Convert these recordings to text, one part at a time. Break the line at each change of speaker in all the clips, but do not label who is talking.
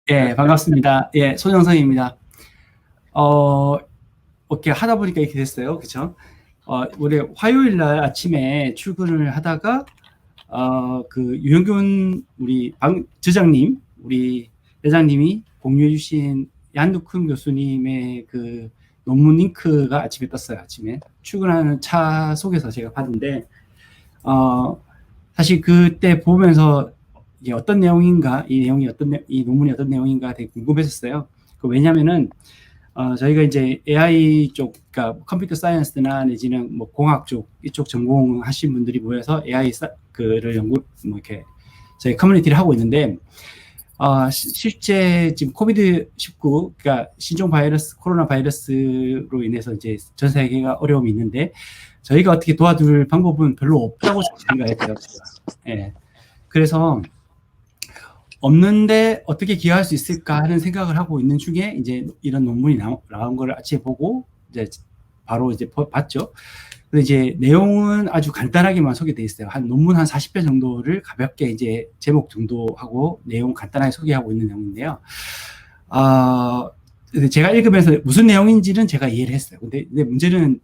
예, 반갑습니다. 예, 손영성입니다. 어, 이렇게 하다 보니까 이렇게 됐어요. 그쵸? 우리 화요일 날 아침에 출근을 하다가, 유영균 우리 저장님, 우리 회장님이 공유해 주신 얀두쿤 교수님의 그 논문 링크가 아침에 떴어요. 아침에. 출근하는 차 속에서 제가 봤는데, 어, 사실 그때 보면서 이게 어떤 내용인가, 이 논문이 어떤 내용인가 되게 궁금했었어요. 왜냐면은, 저희가 이제 AI 쪽, 그러니까 컴퓨터 사이언스나 내지는 뭐 공학 쪽, 이쪽 전공하신 분들이 모여서 AI 그를 뭐 이렇게 저희 커뮤니티를 하고 있는데, 실제 지금 코비드-19, 그러니까 신종 바이러스, 코로나 바이러스로 인해서 이제 전 세계가 어려움이 있는데, 저희가 어떻게 도와줄 방법은 별로 없다고 생각했어요. 예. 그래서 없는데 어떻게 기여할 수 있을까 하는 생각을 하고 있는 중에 이제 이런 논문이 나온 걸 아침에 보고 이제 바로 이제 봤죠. 근데 이제 내용은 아주 간단하게만 소개되어 있어요. 한 논문 한 40편 정도를 가볍게 이제 제목 정도 하고 내용 간단하게 소개하고 있는 내용인데요. 제가 읽으면서 무슨 내용인지는 제가 이해를 했어요. 근데 문제는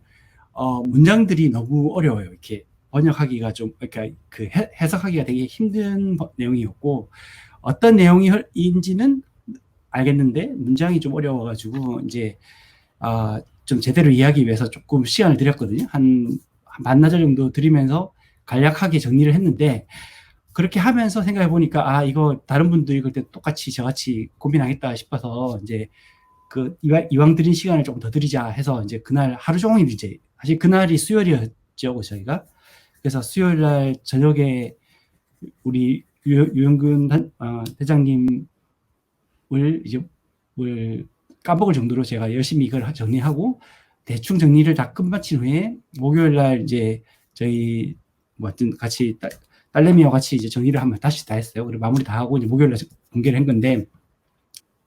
문장들이 너무 어려워요. 이렇게 번역하기가 좀, 그러니까 그 해석하기가 되게 힘든 내용이었고, 어떤 내용인지는 알겠는데 문장이 좀 어려워가지고 이제 좀 제대로 이해하기 위해서 조금 시간을 들였거든요. 한 반나절 정도 들이면서 간략하게 정리를 했는데, 그렇게 하면서 생각해 보니까 이거 다른 분들 읽을 때 똑같이 저같이 고민하겠다 싶어서 이제 그 이왕 드린 시간을 조금 더 드리자 해서 이제 그날 하루 종일 이제 사실 그날이 수요일이었죠, 그래서 그래서 수요일 날 저녁에 우리 유영근 대장님을 이제 까먹을 정도로 제가 열심히 이걸 정리하고 대충 정리를 다 끝마친 후에 목요일 날 이제 저희 뭐 하여튼 같이 딸내미와 같이 이제 정리를 한번 다시 다 했어요. 그리고 마무리 다 하고 이제 목요일 날 공개를 한 건데,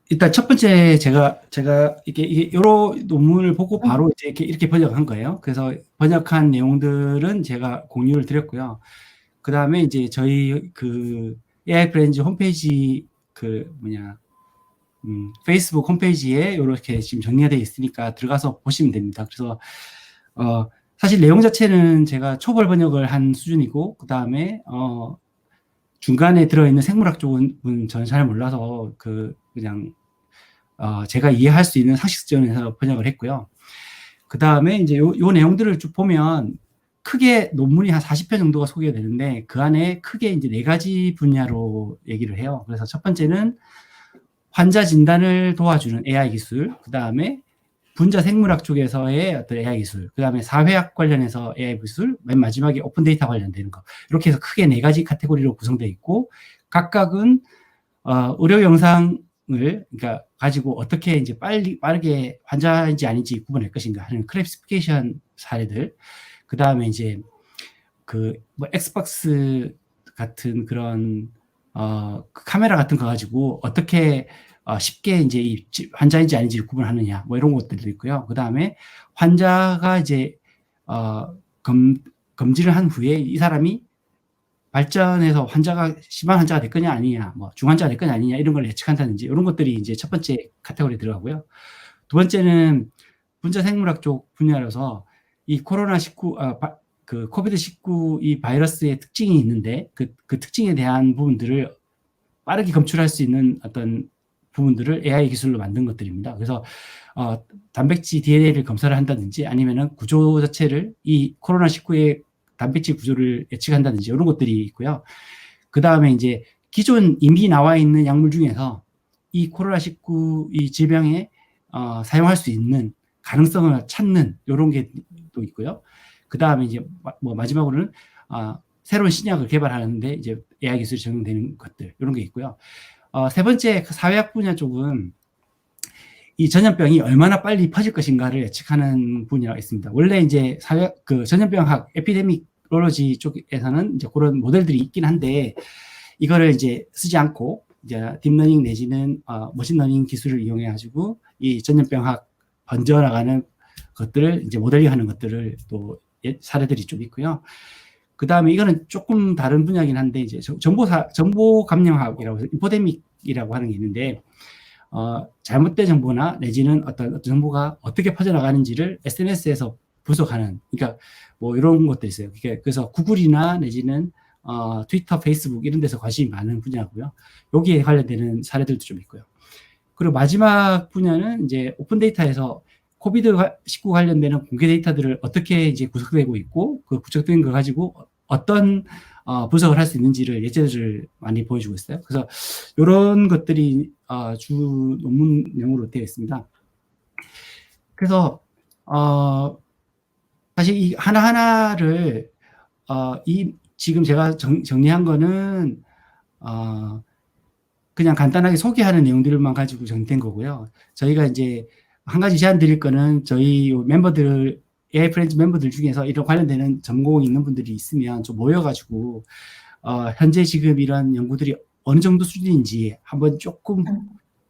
일단 첫 번째 제가 이게 여러 논문을 보고 바로 이제 이렇게 번역한 거예요. 그래서 번역한 내용들은 제가 공유를 드렸고요. 그 다음에 이제 저희 그 AI 프렌즈 홈페이지 페이스북 홈페이지에 이렇게 지금 정리가 되어 있으니까 들어가서 보시면 됩니다. 그래서 사실 내용 자체는 제가 초벌 번역을 한 수준이고, 그 다음에 중간에 들어있는 생물학 쪽은 저는 잘 몰라서 그냥 제가 이해할 수 있는 상식 수준에서 번역을 했고요. 그 다음에 이제 요 내용들을 쭉 보면 크게 논문이 한 40편 정도가 소개가 되는데, 그 안에 크게 이제 4가지 분야로 얘기를 해요. 그래서 첫 번째는 환자 진단을 도와주는 AI 기술, 그 다음에 분자 생물학 쪽에서의 어떤 AI 기술, 그 다음에 사회학 관련해서 AI 기술, 맨 마지막에 오픈 데이터 관련되는 거. 이렇게 해서 크게 4가지 카테고리로 구성되어 있고, 각각은 의료 영상을 그러니까 가지고 어떻게 이제 빠르게 환자인지 아닌지 구분할 것인가 하는 클래시피케이션 사례들, 그 다음에 이제 뭐 엑스박스 같은 그런 카메라 같은 거 가지고 어떻게 쉽게 이제 이 환자인지 아닌지 구분하느냐, 뭐 이런 것들도 있고요. 그 다음에 환자가 이제 검진을 한 후에 이 사람이 발전해서 심한 환자가 될 거냐 아니냐, 뭐 중환자가 될 거냐 아니냐, 이런 걸 예측한다든지 이런 것들이 이제 첫 번째 카테고리에 들어가고요. 두 번째는 분자 생물학 쪽 분야라서 이 코비드-19 이 바이러스의 특징이 있는데 그 특징에 대한 부분들을 빠르게 검출할 수 있는 어떤 부분들을 AI 기술로 만든 것들입니다. 그래서 단백질 DNA를 검사를 한다든지 아니면은 구조 자체를 이 코로나19의 단백질 구조를 예측한다든지 이런 것들이 있고요. 그 다음에 이제 기존 이미 나와 있는 약물 중에서 이 코로나19 이 질병에 사용할 수 있는 가능성을 찾는 이런 게 또 있고요. 그 다음에 이제 뭐 마지막으로는 새로운 신약을 개발하는데 이제 AI 기술이 적용되는 것들, 이런 게 있고요. 세 번째 사회학 분야 쪽은 이 전염병이 얼마나 빨리 퍼질 것인가를 예측하는 분야가 있습니다. 원래 이제 전염병학 에피데믹롤로지 쪽에서는 이제 그런 모델들이 있긴 한데, 이거를 이제 쓰지 않고 이제 딥러닝 내지는 머신러닝 기술을 이용해 가지고 이 전염병학 번져나가는 것들을 이제 모델링하는 것들을 또 사례들이 좀 있고요. 그 다음에 이거는 조금 다른 분야긴 한데, 이제 정보 감염학이라고 해서 인포데믹 분석이라고 하는 게 있는데, 잘못된 정보나 내지는 어떤 정보가 어떻게 퍼져나가는지를 SNS에서 분석하는, 그러니까 뭐 이런 것도 있어요. 그래서 구글이나 내지는 트위터, 페이스북 이런 데서 관심이 많은 분야고요. 여기에 관련되는 사례들도 좀 있고요. 그리고 마지막 분야는 이제 오픈 데이터에서 코비드19 관련되는 공개 데이터들을 어떻게 이제 구성되고 있고, 그 구축된 걸 가지고 어떤 분석을 할 수 있는지를 예제들을 많이 보여주고 있어요. 그래서 이런 것들이 주 논문용으로 되어 있습니다. 그래서 사실 이 하나하나를 지금 제가 정리한 거는 그냥 간단하게 소개하는 내용들만 가지고 정리된 거고요. 저희가 이제 한 가지 제안 드릴 거는 저희 멤버들, AI 프렌즈 멤버들 중에서 이런 관련되는 전공이 있는 분들이 있으면 좀 모여가지고 현재 지금 이런 연구들이 어느 정도 수준인지 한번 조금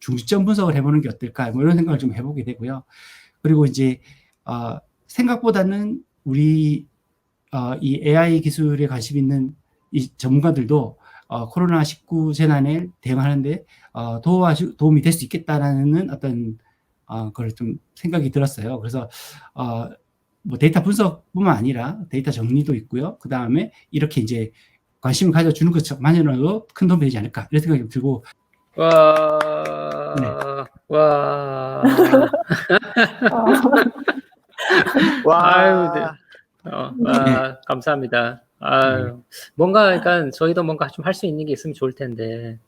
중점 분석을 해보는 게 어떨까, 뭐 이런 생각을 좀 해보게 되고요. 그리고 이제 생각보다는 우리 이 AI 기술에 관심 있는 이 전문가들도 코로나19 재난에 대응하는데 도움이 될 수 있겠다라는 어떤 걸 좀 생각이 들었어요. 그래서 뭐 데이터 분석뿐만 아니라 데이터 정리도 있고요. 그 다음에 이렇게 이제 관심을 가져주는 것만으로도 큰 도움이 되지 않을까, 이런 생각이 들고.
와,
네.
와,
와.
아유, 네. 와, 감사합니다. 아유, 뭔가, 그러니까 저희도 뭔가 좀 할 수 있는 게 있으면 좋을 텐데,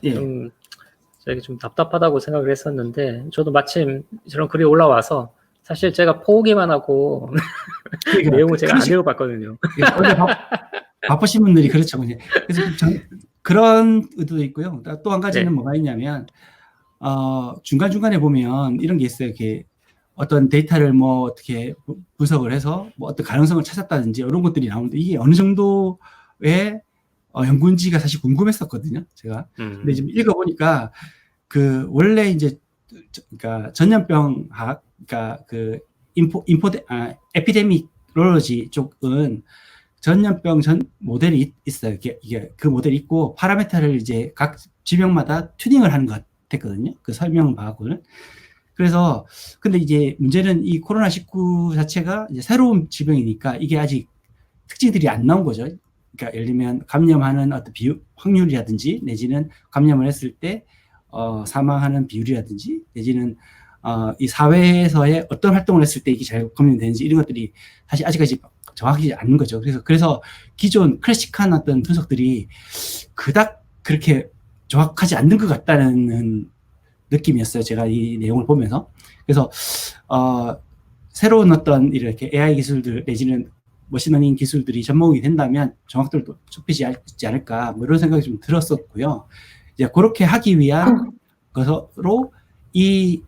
예.
좀, 저기 좀 답답하다고 생각을 했었는데, 저도 마침 저런 글이 올라와서, 사실 제가 포기만 하고, 내용을 제가 안 읽어봤거든요.
바쁘신 분들이 그렇죠. 그래서 그런 의도도 있고요. 또 한 가지는
네.
뭐가 있냐면, 중간중간에 보면 이런 게 있어요. 이렇게 어떤 데이터를 뭐 어떻게 분석을 해서 뭐 어떤 가능성을 찾았다든지 이런 것들이 나오는데, 이게 어느 정도의 연구인지가 사실 궁금했었거든요, 제가. 근데 지금 읽어보니까 원래 이제 그러니까 전염병학, 그러니까 에피데미올로지 쪽은 전염병 모델이 있어요. 이게 그 모델이 있고 파라미터를 이제 각 질병마다 튜닝을 하는 것 같았거든요, 그 설명을 봐갖고는. 그래서 근데 이제 문제는 이 코로나19 자체가 이제 새로운 질병이니까 이게 아직 특징들이 안 나온 거죠. 그러니까 예를 들면 감염하는 어떤 확률이라든지 내지는 감염을 했을 때 사망하는 비율이라든지 내지는 이 사회에서의 어떤 활동을 했을 때 이게 잘 검증되는지, 이런 것들이 사실 아직까지 정확하지 않는 거죠. 그래서 기존 클래식한 어떤 분석들이 그닥 그렇게 정확하지 않는 것 같다는 느낌이었어요, 제가 이 내용을 보면서. 그래서 새로운 어떤 이렇게 AI 기술들 내지는 머신러닝 기술들이 접목이 된다면 정확도도 좁혀지지 않을까, 뭐 이런 생각이 좀 들었었고요. 이제 그렇게 하기 위한 것으로 이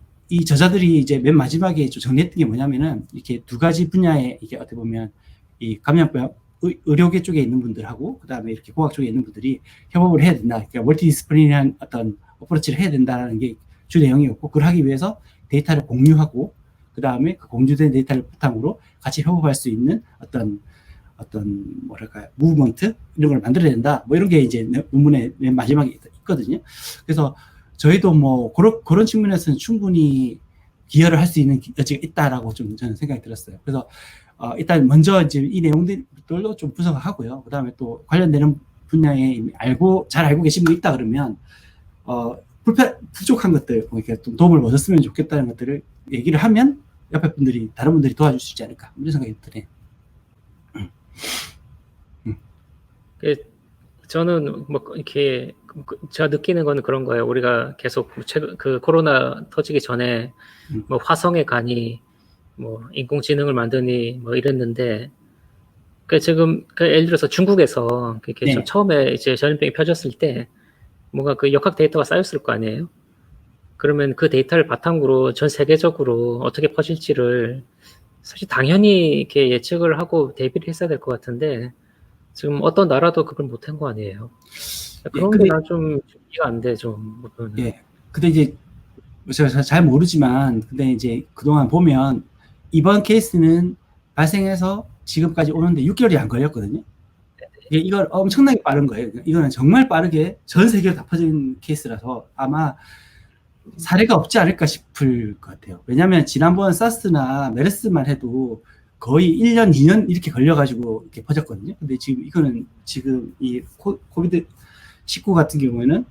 저자들이 이제 맨 마지막에 좀 정리했던 게 뭐냐면은, 이렇게 두 가지 분야에, 이게 어떻게 보면 이 감염병 의료계 쪽에 있는 분들하고 그 다음에 이렇게 공학 쪽에 있는 분들이 협업을 해야 된다. 그러니까 멀티디스플리니한 어떤 어프로치를 해야 된다는 게 주 내용이었고, 그걸 하기 위해서 데이터를 공유하고 그 다음에 그 공유된 데이터를 바탕으로 같이 협업할 수 있는 어떤 뭐랄까요, 무브먼트 이런 걸 만들어야 된다. 뭐 이런 게 이제 논문의 맨 마지막에 있거든요. 그래서 저희도 뭐 그런 측면에서는 충분히 기여를 할 수 있는 여지가 있다라고 좀 저는 생각이 들었어요. 그래서 일단 먼저 이제 이 내용들로 좀 분석하고요. 그 다음에 또 관련되는 분야에 잘 알고 계신 분이 있다 그러면 부족한 것들, 이렇게 좀 도움을 얻었으면 좋겠다는 것들을 얘기를 하면 옆에 분들이, 다른 분들이 도와줄 수 있지 않을까, 이런 생각이 드네요.
저는 뭐 이렇게 제가 느끼는 거는 그런 거예요. 우리가 계속 그 코로나 터지기 전에 뭐 화성에 가니 뭐 인工지능을 만드니 뭐 이랬는데, 지금 예를 들어서 중국에서 이렇게 처음에 이제 전염병이 펴졌을 때 뭔가 그 역학 데이터가 쌓였을 거 아니에요. 그러면 그 데이터를 바탕으로 전 세계적으로 어떻게 퍼질지를 사실 당연히 이렇게 예측을 하고 대비를 했어야 될 것 같은데, 지금 어떤 나라도 그걸 못한 거 아니에요. 그런 게 난 좀 이해가 안 돼, 좀.
예. 근데 이제 제가 잘 모르지만, 근데 이제 그동안 보면 이번 케이스는 발생해서 지금까지 오는데 6개월이 안 걸렸거든요. 이걸 엄청나게 빠른 거예요. 이거는 정말 빠르게 전 세계로 다 퍼진 케이스라서 아마 사례가 없지 않을까 싶을 것 같아요. 왜냐하면 지난번 사스나 메르스만 해도 거의 1년, 2년 이렇게 걸려가지고 이렇게 퍼졌거든요. 근데 지금 이거는 지금 이 코비드 19 같은 경우에는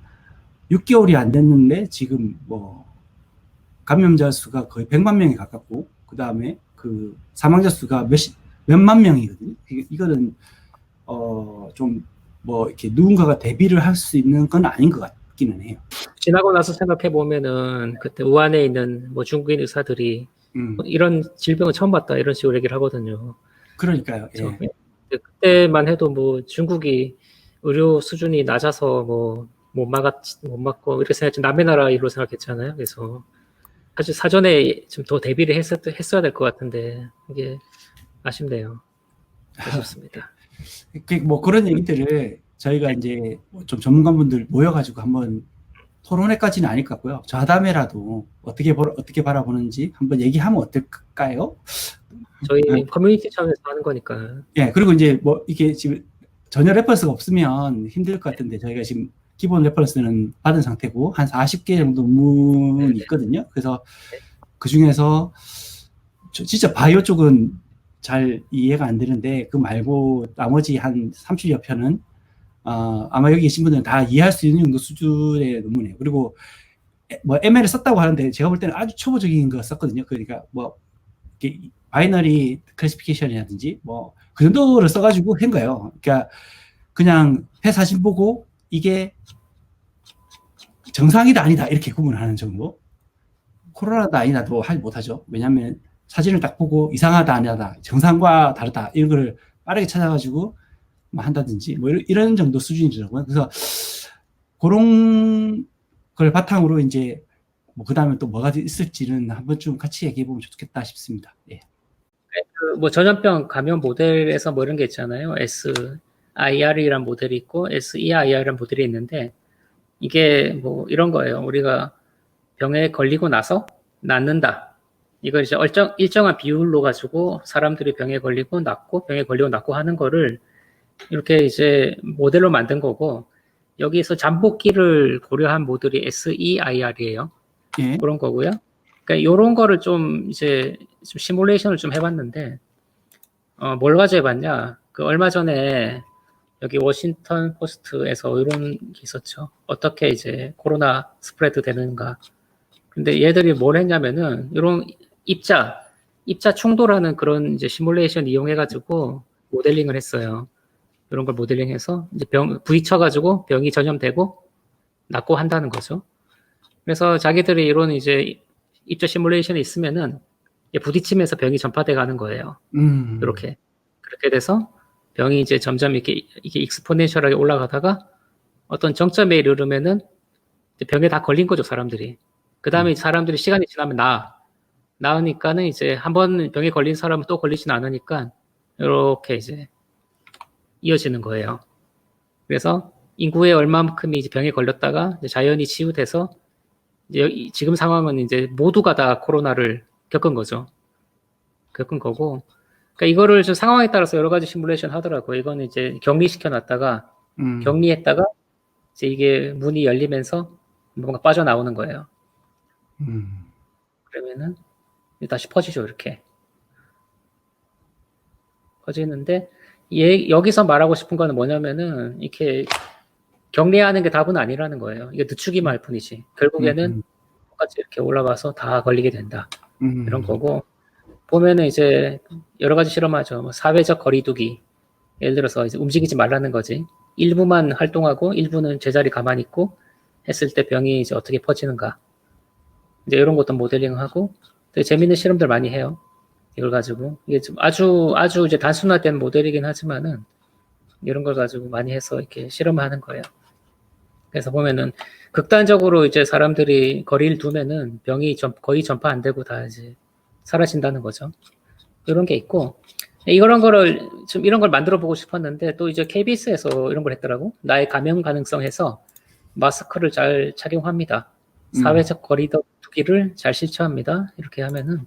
6개월이 안 됐는데 지금 뭐 감염자 수가 거의 100만 명에 가깝고 그 다음에 그 사망자 수가 몇만 명이거든요. 이거는 좀 뭐 이렇게 누군가가 대비를 할 수 있는 건 아닌 것 같기는 해요.
지나고 나서 생각해 보면은 그때 우한에 있는 뭐 중국인 의사들이 이런 질병을 처음 봤다 이런 식으로 얘기를 하거든요.
그러니까요. 예.
그때만 해도 뭐 중국이 의료 수준이 낮아서 뭐 못 막고 이렇게 생각했지 남의 나라로 생각했잖아요. 그래서 사실 사전에 좀 더 대비를 했어야 될 것 같은데 이게 아쉽네요. 아쉽습니다.
뭐 그런 얘기들을 저희가 이제 좀 전문가분들 모여가지고 한번 토론회까지는 아닐 것 같고요. 좌담회라도 어떻게 바라보는지 한번 얘기하면 어떨까요?
저희 커뮤니티 차원에서 하는 거니까.
예, 그리고 이제 뭐 이게 지금 전혀 레퍼런스가 없으면 힘들 것 같은데 저희가 지금 기본 레퍼런스는 받은 상태고 한 40개 정도 문이 있거든요. 그래서 그 중에서 진짜 바이오 쪽은 잘 이해가 안 되는데 그 말고 나머지 한 30여 편은 아마 여기 계신 분들은 다 이해할 수 있는 정도 수준의 논문이에요. 그리고 뭐 ML을 썼다고 하는데 제가 볼 때는 아주 초보적인 거 썼거든요. 그러니까 뭐 바이너리 클래시피케이션이라든지 뭐 그 정도를 써가지고 한 거예요. 그러니까 그냥 폐 사진 보고 이게 정상이다 아니다 이렇게 구분하는 정도. 코로나다 아니다도 하지 못하죠. 왜냐하면 사진을 딱 보고 이상하다 아니다 정상과 다르다 이런 걸 빠르게 찾아가지고 뭐 한다든지 뭐 이런 정도 수준이더라고요. 그래서 그런 걸 바탕으로 이제 뭐 그 다음에 또 뭐가 있을지는 한번 좀 같이 얘기해 보면 좋겠다 싶습니다. 예.
뭐 전염병 감염 모델에서 뭐 이런 게 있잖아요. SIR이라는 모델이 있고 SEIR이라는 모델이 있는데 이게 뭐 이런 거예요. 우리가 병에 걸리고 나서 낫는다. 이걸 이제 일정한 비율로 가지고 사람들이 병에 걸리고 낫고 병에 걸리고 낫고 하는 거를 이렇게 이제 모델로 만든 거고 여기서 잠복기를 고려한 모델이 SEIR이에요.
예.
그런 거고요. 그러니까 이런 거를 좀 이제 좀 시뮬레이션을 좀 해봤는데 뭘 가지고 해봤냐? 그 얼마 전에 여기 워싱턴 포스트에서 이런 게 있었죠. 어떻게 이제 코로나 스프레드 되는가. 근데 얘들이 뭘 했냐면은 이런 입자 충돌하는 그런 이제 시뮬레이션 이용해가지고 모델링을 했어요. 이런 걸 모델링해서 이제 부딪혀가지고 병이 전염되고 낫고 한다는 거죠. 그래서 자기들이 이런 이제 입자 시뮬레이션이 있으면은 부딪히면서 병이 전파돼 가는 거예요. 이렇게 그렇게 돼서 병이 이제 점점 이게 익스포넨셜하게 올라가다가 어떤 정점에 이르르면은 이제 병에 다 걸린 거죠 사람들이. 그 다음에 사람들이 시간이 지나면 나으니까는 이제 한번 병에 걸린 사람은 또 걸리진 않으니까 이렇게 이제 이어지는 거예요. 그래서 인구의 얼마만큼이 이제 병에 걸렸다가 이제 자연히 치유돼서 이제 지금 상황은 이제 모두가 다 코로나를 겪은 거죠. 겪은 거고. 그러니까 이거를 좀 상황에 따라서 여러 가지 시뮬레이션 하더라고요. 이거는 이제 격리시켜 놨다가 격리했다가 이제 이게 문이 열리면서 뭔가 빠져나오는 거예요. 그러면은 다시 퍼지죠, 이렇게. 퍼지는데 여기서 말하고 싶은 거는 뭐냐면은 이렇게 격리하는 게 답은 아니라는 거예요. 이게 늦추기만 할 뿐이지. 결국에는 똑같이 이렇게 올라가서 다 걸리게 된다. 이런 거고. 보면은 이제 여러 가지 실험하죠. 뭐 사회적 거리두기. 예를 들어서 이제 움직이지 말라는 거지. 일부만 활동하고 일부는 제자리 가만히 있고 했을 때 병이 이제 어떻게 퍼지는가. 이제 이런 것도 모델링하고 되게 재밌는 실험들 많이 해요. 이걸 가지고 이게 좀 아주 이제 단순화된 모델이긴 하지만은 이런 걸 가지고 많이 해서 이렇게 실험하는 거예요. 그래서 보면은 극단적으로 이제 사람들이 거리를 두면은 병이 거의 전파 안 되고 다 이제 사라진다는 거죠. 이런 게 있고 이런 걸 만들어 보고 싶었는데 또 이제 KBS에서 이런 걸 했더라고. 나의 감염 가능성에서 마스크를 잘 착용합니다. 사회적 거리두기를 잘 실천합니다. 이렇게 하면은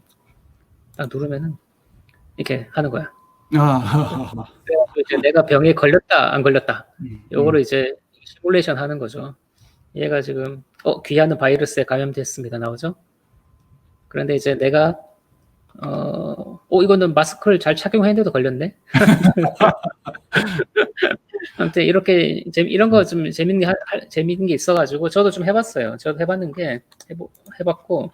딱 누르면은 이렇게 하는 거야. 이제 내가 병에 걸렸다 안 걸렸다 요거를
음.
이제 시뮬레이션 하는 거죠. 얘가 지금 귀하는 바이러스에 감염됐습니다 나오죠. 그런데 이제 내가 이거는 마스크를 잘 착용했는데도 걸렸네. 아무튼 이렇게 이런 거 좀 재밌는 게 있어가지고 저도 좀 해봤어요. 저도 해봤는 게 해봤고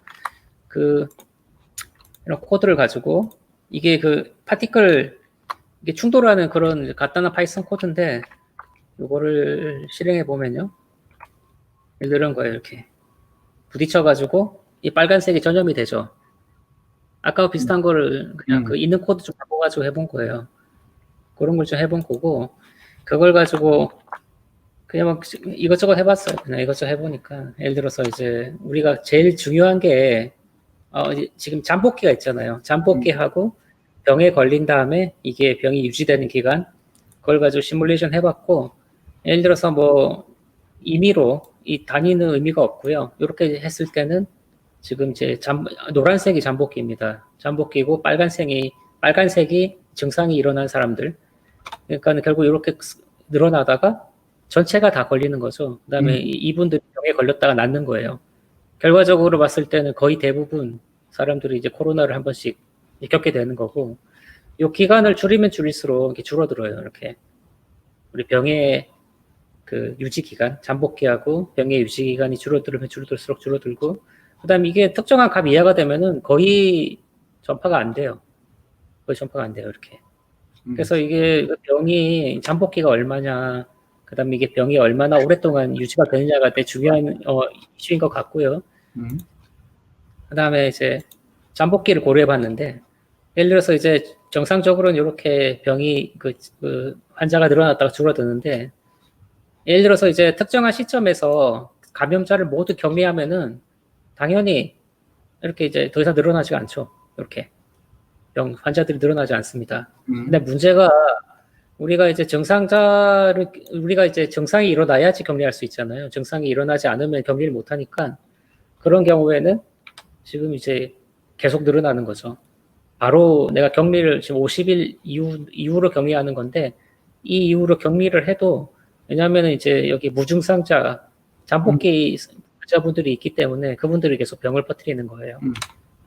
이런 코드를 가지고 이게 파티클 이게 충돌하는 그런 간단한 파이썬 코드인데 이거를 실행해 보면요. 이런 거예요. 이렇게 부딪혀가지고 이 빨간색이 전염이 되죠. 아까와 비슷한 거를 그냥 있는 코드 좀 바꿔가지고 해본 거예요. 그런 걸 좀 해본 거고 그걸 가지고 그냥 막 이것저것 해봤어요. 그냥 이것저것 해보니까 예를 들어서 이제 우리가 제일 중요한 게 지금 잠복기가 있잖아요. 잠복기하고 병에 걸린 다음에 이게 병이 유지되는 기간 그걸 가지고 시뮬레이션 해봤고 예를 들어서 뭐 임의로 이 단위는 의미가 없고요. 이렇게 했을 때는 지금 이제 노란색이 잠복기입니다. 잠복기고 빨간색이 증상이 일어난 사람들. 그러니까 결국 이렇게 늘어나다가 전체가 다 걸리는 거죠. 그다음에 이분들이 병에 걸렸다가 낫는 거예요. 결과적으로 봤을 때는 거의 대부분 사람들이 이제 코로나를 한 번씩 겪게 되는 거고, 이 기간을 줄이면 줄일수록 이렇게 줄어들어요. 이렇게 우리 병의 유지 기간, 잠복기하고 병의 유지 기간이 줄어들면 줄어들수록 줄어들고, 그다음에 이게 특정한 값 이하가 되면은 거의 전파가 안 돼요. 거의 전파가 안 돼요. 이렇게. 그래서 이게 병이 잠복기가 얼마냐, 그다음에 이게 병이 얼마나 오랫동안 유지가 되느냐가 되게 중요한 이슈인 것 같고요. 그다음에 이제 잠복기를 고려해봤는데, 예를 들어서 이제 정상적으로는 이렇게 병이 환자가 늘어났다가 줄어드는데, 예를 들어서 이제 특정한 시점에서 감염자를 모두 격리하면은 당연히 이렇게 이제 더 이상 늘어나지가 않죠. 이렇게 환자들이 늘어나지 않습니다. 근데 문제가 우리가 이제 정상이 일어나야지 격리할 수 있잖아요. 정상이 일어나지 않으면 격리를 못 하니까 그런 경우에는 지금 이제 계속 늘어나는 거죠. 바로 내가 격리를 지금 50일 이후로 격리하는 건데 이 이후로 격리를 해도 왜냐하면 이제 여기 무증상자 잠복기 환자분들이 있기 때문에 그분들이 계속 병을 퍼뜨리는 거예요.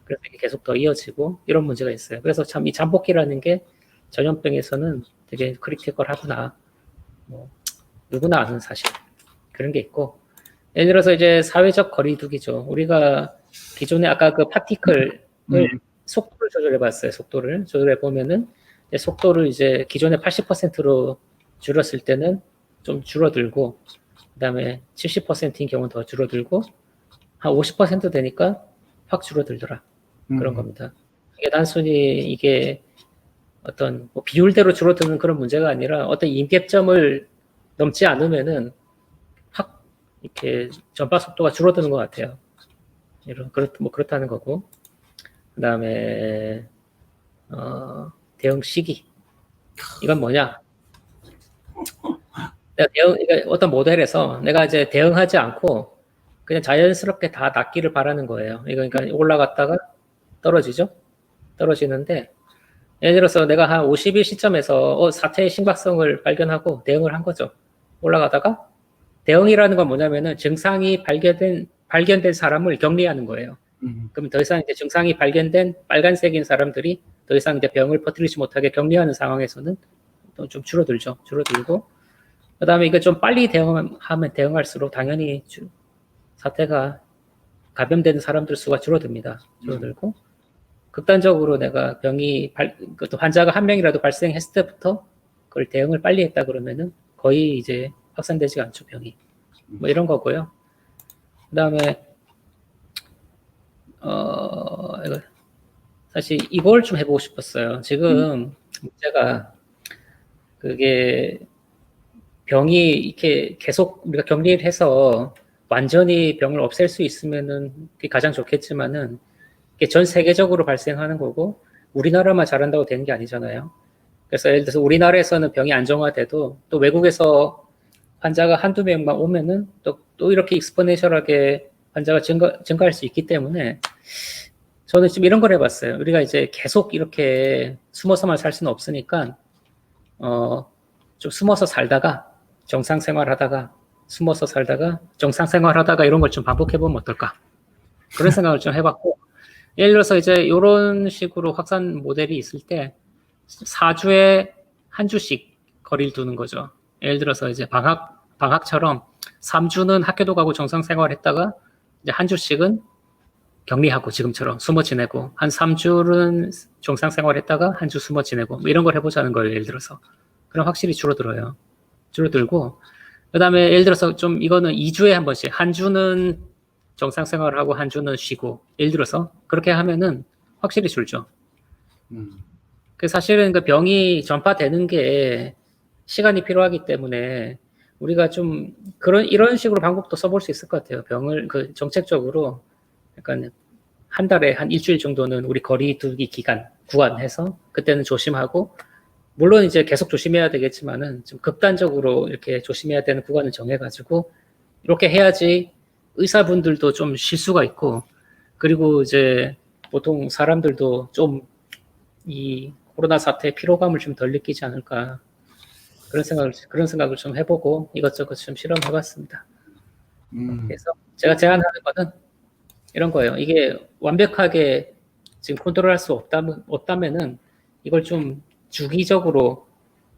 그래서 이게 계속 더 이어지고 이런 문제가 있어요. 그래서 참 이 잠복기라는 게 전염병에서는 되게 크리티컬하구나. 뭐 누구나 아는 사실 그런 게 있고 예를 들어서 이제 사회적 거리두기죠. 우리가 기존에 아까 파티클을 속도를 조절해봤어요. 속도를 조절해 보면은 속도를 이제 기존에 80%로 줄였을 때는 좀 줄어들고 그다음에 70%인 경우는 더 줄어들고 한 50% 되니까 확 줄어들더라. 그런 겁니다. 이게 단순히 이게 어떤 비율대로 줄어드는 그런 문제가 아니라 어떤 임계점을 넘지 않으면은 확 이렇게 전파 속도가 줄어드는 것 같아요. 그렇다는 거고. 그다음에 대응 시기. 이건 뭐냐? 어떤 모델에서 내가 이제 대응하지 않고 그냥 자연스럽게 다 낫기를 바라는 거예요. 그러니까 올라갔다가 떨어지는데 예를 들어서 내가 한 50일 시점에서 사태의 심각성을 발견하고 대응을 한 거죠. 올라가다가 대응이라는 건 뭐냐면은 증상이 발견된 사람을 격리하는 거예요. 그럼 더 이상 이제 증상이 발견된 빨간색인 사람들이 더 이상 이제 병을 퍼뜨리지 못하게 격리하는 상황에서는 또 좀 줄어들고 그 다음에 이거 좀 빨리 대응할수록 당연히 사태가 감염되는 사람들 수가 줄어듭니다. 줄어들고 극단적으로 내가 환자가 한 명이라도 발생했을 때부터 그걸 대응을 빨리 했다 그러면은 거의 이제 확산되지가 않죠, 병이. 뭐 이런 거고요. 그 다음에 사실 이걸 좀 해보고 싶었어요. 지금 문제가 그게 병이 이렇게 계속 우리가 격리를 해서 완전히 병을 없앨 수 있으면은 그게 가장 좋겠지만은 이게 전 세계적으로 발생하는 거고 우리나라만 잘한다고 되는 게 아니잖아요. 그래서 예를 들어서 우리나라에서는 병이 안정화돼도 또 외국에서 환자가 한두 명만 오면은 또 이렇게 익스포넨셜하게 환자가 증가할 수 있기 때문에 저는 지금 이런 걸 해봤어요. 우리가 이제 계속 이렇게 숨어서만 살 수는 없으니까 좀 숨어서 살다가 정상 생활하다가 숨어서 살다가 정상 생활하다가 이런 걸 좀 반복해 보면 어떨까? 그런 생각을 좀 해봤고, 예를 들어서 이제 이런 식으로 확산 모델이 있을 때 4주에 한 주씩 거리를 두는 거죠. 예를 들어서 이제 방학처럼 3주는 학교도 가고 정상 생활했다가 이제 한 주씩은 격리하고 지금처럼 숨어 지내고 한 3주는 정상 생활했다가 한 주 숨어 지내고 뭐 이런 걸 해보자는 거예요. 예를 들어서. 그럼 확실히 줄어들어요. 줄어들고 그다음에 예를 들어서 좀 이거는 2주에 한 번씩 한 주는 정상 생활을 하고 한 주는 쉬고 예를 들어서 그렇게 하면은 확실히 줄죠. 그 사실은 그 병이 전파되는 게 시간이 필요하기 때문에 우리가 좀 이런 식으로 방법도 써볼 수 있을 것 같아요. 병을 그 정책적으로 약간 한 달에 한 일주일 정도는 우리 거리 두기 구간해서 그때는 조심하고 물론 이제 계속 조심해야 되겠지만은 좀 극단적으로 이렇게 조심해야 되는 구간을 정해가지고 이렇게 해야지 의사분들도 좀 쉴 수가 있고 그리고 이제 보통 사람들도 좀 이 코로나 사태의 피로감을 좀 덜 느끼지 않을까 그런 생각을 좀 해보고 이것저것 좀 실험해봤습니다. 그래서 제가 제안하는 거는 이런 거예요. 이게 완벽하게 지금 컨트롤할 수 없다면은 이걸 좀 주기적으로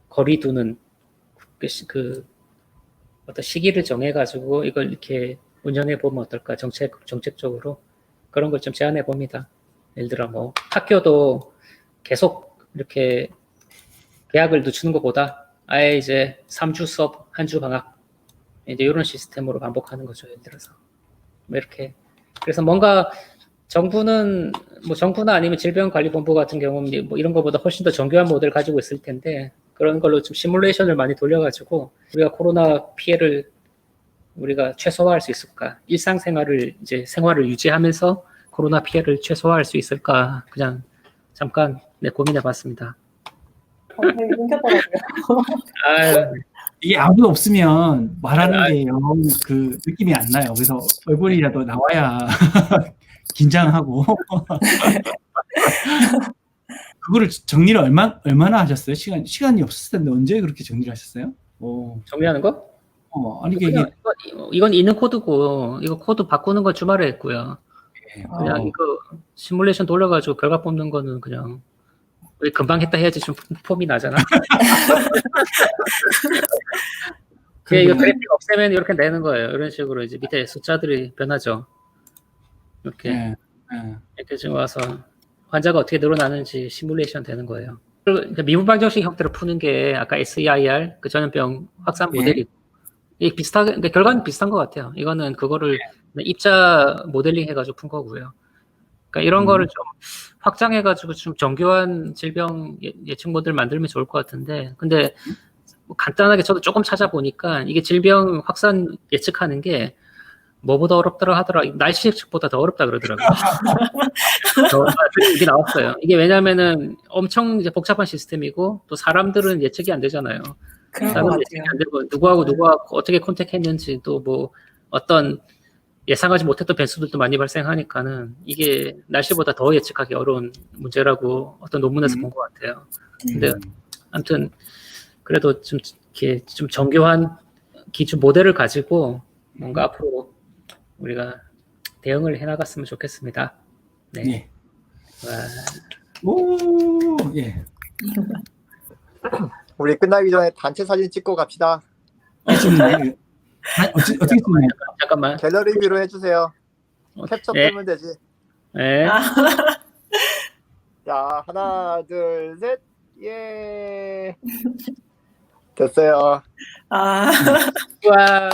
거리 두는 그 어떤 시기를 정해가지고 이걸 이렇게 운영해 보면 어떨까 정책적으로 그런 걸 좀 제안해 봅니다. 예를 들어 뭐 학교도 계속 이렇게 계약을 늦추는 것보다 아예 이제 3주 수업, 한 주 방학 이제 이런 시스템으로 반복하는 거죠. 예를 들어서 뭐 이렇게 그래서 뭔가 정부나 아니면 질병관리본부 같은 경우는 뭐 이런 것보다 훨씬 더 정교한 모델을 가지고 있을 텐데 그런 걸로 좀 시뮬레이션을 많이 돌려가지고 우리가 코로나 피해를 우리가 최소화할 수 있을까? 일상생활을 이제 생활을 유지하면서 코로나 피해를 최소화할 수 있을까? 그냥 잠깐 고민해봤습니다.
되게 힘겹더라고요.
아유,
이게 아무도 없으면 말하는 게 영 그 느낌이 안 나요. 그래서 얼굴이라도 나와야 긴장하고. 그거를 정리를 얼마나 하셨어요? 시간이 없었을 텐데 언제 그렇게 정리를 하셨어요?
정리하는 거?
아니 이게
이건 있는 코드고 이거 코드 바꾸는 건 주말에 했고요. 그냥 이거 시뮬레이션 돌려가지고 결과 뽑는 거는 그냥 금방 했다 해야지 좀 폼이 나잖아. 이거 그래픽 없애면 이렇게 내는 거예요. 이런 식으로 이제 밑에 숫자들이 변하죠. 이렇게 지금 와서 환자가 어떻게 늘어나는지 시뮬레이션 되는 거예요. 그러니까 미분방정식 형태로 푸는 게 아까 SEIR 그 전염병 확산 모델이고 이게 그러니까 결과는 비슷한 것 같아요. 이거는 그거를 입자 모델링 해가지고 푼 거고요. 그러니까 이런 거를 좀 확장해가지고 좀 정교한 질병 예측 모델 만들면 좋을 것 같은데, 근데 뭐 간단하게 저도 조금 찾아보니까 이게 질병 확산 예측하는 게 뭐보다 어렵더라 하더라. 날씨 예측보다 더 어렵다 그러더라고요. 이게 나왔어요. 이게 왜냐면은 엄청 이제 복잡한 시스템이고 또 사람들은 예측이 안 되잖아요. 사람은 예측이 안 되고 누구하고 어떻게 컨택했는지 또 뭐 어떤 예상하지 못했던 변수들도 많이 발생하니까는 이게 날씨보다 더 예측하기 어려운 문제라고 어떤 논문에서 본 것 같아요. 근데 아무튼 그래도 좀 이렇게 좀 정교한 기준 모델을 가지고 뭔가 앞으로 우리가 대응을 해나갔으면 좋겠습니다. 네.
네. 오, 예.
우리 끝나기 전에 단체 사진 찍고 갑시다.
어떻게 찍나요?
잠깐만.
갤러리 뷰로 해주세요. 캡처
네.
뜨면 되지.
네.
자, 하나, 둘, 셋. 예. 됐어요.
아.
와.